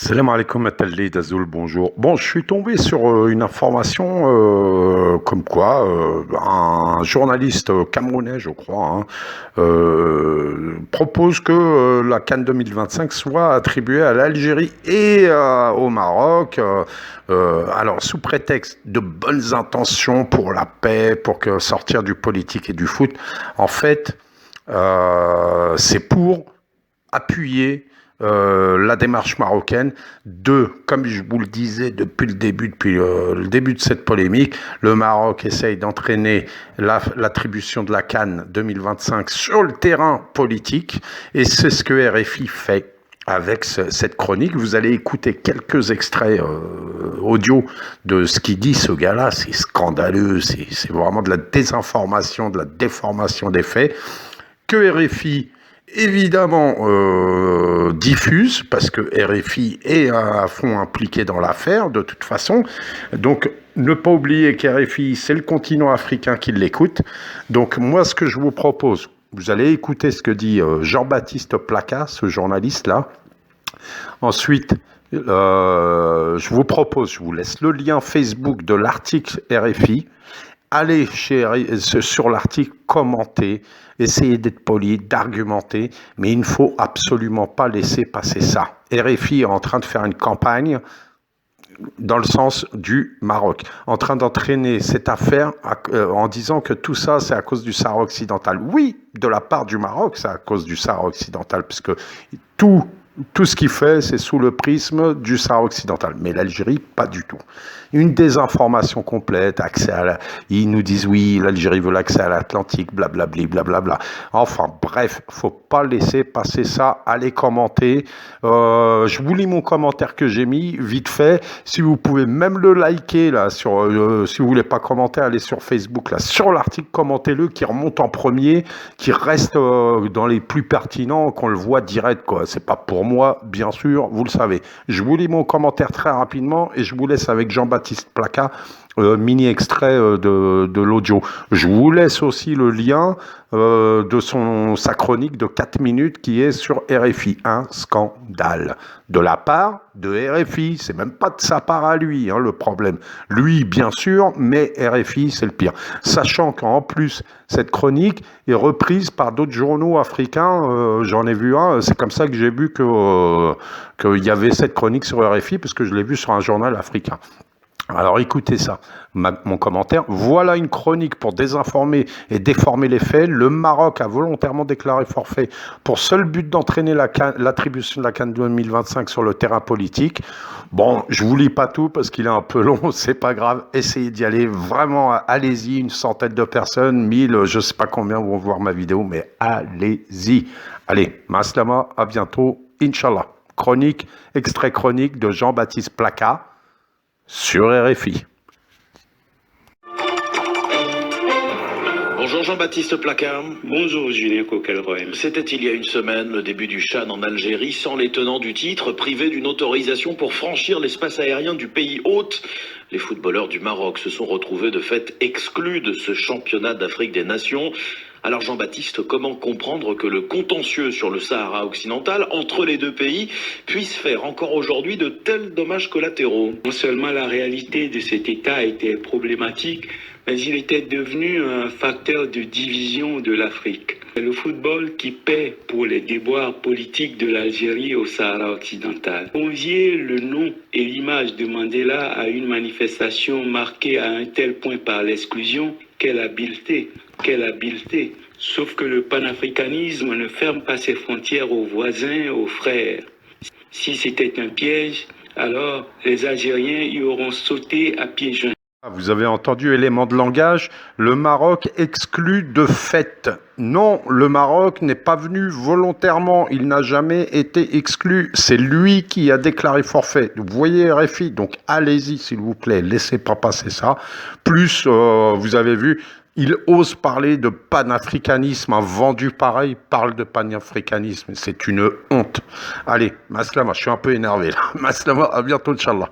Salam alaikum Atali Dazoul, bonjour. Bon, je suis tombé sur une information comme quoi un journaliste camerounais, je crois, propose que la CAN 2025 soit attribuée à l'Algérie et au Maroc. Alors, sous prétexte de bonnes intentions pour la paix, pour que sortir du politique et du foot, en fait, c'est pour appuyer la démarche marocaine comme je vous le disais depuis le début de cette polémique, le Maroc essaye d'entraîner l'attribution de la CAN 2025 sur le terrain politique, et c'est ce que RFI fait avec cette chronique. Vous allez écouter quelques extraits audio de ce qu'il dit, ce gars-là. C'est scandaleux, c'est vraiment de la désinformation, de la déformation des faits, que RFI évidemment diffuse, parce que RFI est à fond impliqué dans l'affaire de toute façon. Donc ne pas oublier qu'RFI, c'est le continent africain qui l'écoute. Donc moi, ce que je vous propose, vous allez écouter ce que dit Jean-Baptiste Placa, ce journaliste-là. Ensuite, je vous laisse le lien Facebook de l'article RFI. Allez sur l'article, commentez, essayez d'être poli, d'argumenter, mais il ne faut absolument pas laisser passer ça. RFI est en train de faire une campagne dans le sens du Maroc, en train d'entraîner cette affaire en disant que tout ça, c'est à cause du Sahara occidental. Oui, de la part du Maroc, c'est à cause du Sahara occidental, puisque tout ce qu'il fait, c'est sous le prisme du Sahara occidental. Mais l'Algérie, pas du tout. Une désinformation complète, ils nous disent oui, l'Algérie veut l'accès à l'Atlantique, blablabli, blablabla. Enfin, bref, faut pas laisser passer ça. Allez commenter. Je vous lis mon commentaire que j'ai mis, vite fait. Si vous pouvez même le liker, là, si vous voulez pas commenter, allez sur Facebook, là, sur l'article, commentez-le, qui remonte en premier, qui reste dans les plus pertinents, qu'on le voit direct, quoi. C'est pas pour moi, bien sûr, vous le savez. Je vous lis mon commentaire très rapidement et je vous laisse avec Jean-Baptiste Placa, mini extrait de l'audio. Je vous laisse aussi le lien de sa chronique de 4 minutes qui est sur RFI. Un scandale de la part de RFI. C'est même pas de sa part à lui, le problème. Lui, bien sûr, mais RFI, c'est le pire. Sachant qu'en plus, cette chronique est reprise par d'autres journaux africains. J'en ai vu un. C'est comme ça que j'ai vu qu'il y avait cette chronique sur RFI, parce que je l'ai vu sur un journal africain. Alors écoutez ça, mon commentaire. Voilà une chronique pour désinformer et déformer les faits. Le Maroc a volontairement déclaré forfait pour seul but d'entraîner l'attribution de la CAN 2025 sur le terrain politique. Bon, je vous lis pas tout parce qu'il est un peu long, c'est pas grave. Essayez d'y aller, vraiment, allez-y. Une centaine de personnes, 1000, je sais pas combien vont voir ma vidéo, mais allez-y. Allez, maslama, à bientôt, Inch'Allah. Extrait chronique de Jean-Baptiste Placa sur RFI. Bonjour Jean-Baptiste Placa. Bonjour Julien Coquelroy. C'était il y a une semaine le début du CHAN en Algérie, sans les tenants du titre, privés d'une autorisation pour franchir l'espace aérien du pays hôte. Les footballeurs du Maroc se sont retrouvés de fait exclus de ce championnat d'Afrique des Nations. Alors Jean-Baptiste, comment comprendre que le contentieux sur le Sahara occidental entre les deux pays puisse faire encore aujourd'hui de tels dommages collatéraux? Non seulement la réalité de cet État était problématique, mais il était devenu un facteur de division de l'Afrique. C'est le football qui paie pour les déboires politiques de l'Algérie au Sahara occidental. Convier le nom et l'image de Mandela à une manifestation marquée à un tel point par l'exclusion, quelle habileté! Quelle habileté! Sauf que le panafricanisme ne ferme pas ses frontières aux voisins, aux frères. Si c'était un piège, alors les Algériens y auront sauté à pieds joints. Vous avez entendu, élément de langage, le Maroc exclu de fait. Non, le Maroc n'est pas venu volontairement, il n'a jamais été exclu. C'est lui qui a déclaré forfait. Vous voyez RFI, donc allez-y s'il vous plaît, laissez pas passer ça. Plus, vous avez vu, il ose parler de panafricanisme, un vendu pareil parle de panafricanisme. C'est une honte. Allez, maslama, je suis un peu énervé là. Maslama, à bientôt, Inch'Allah.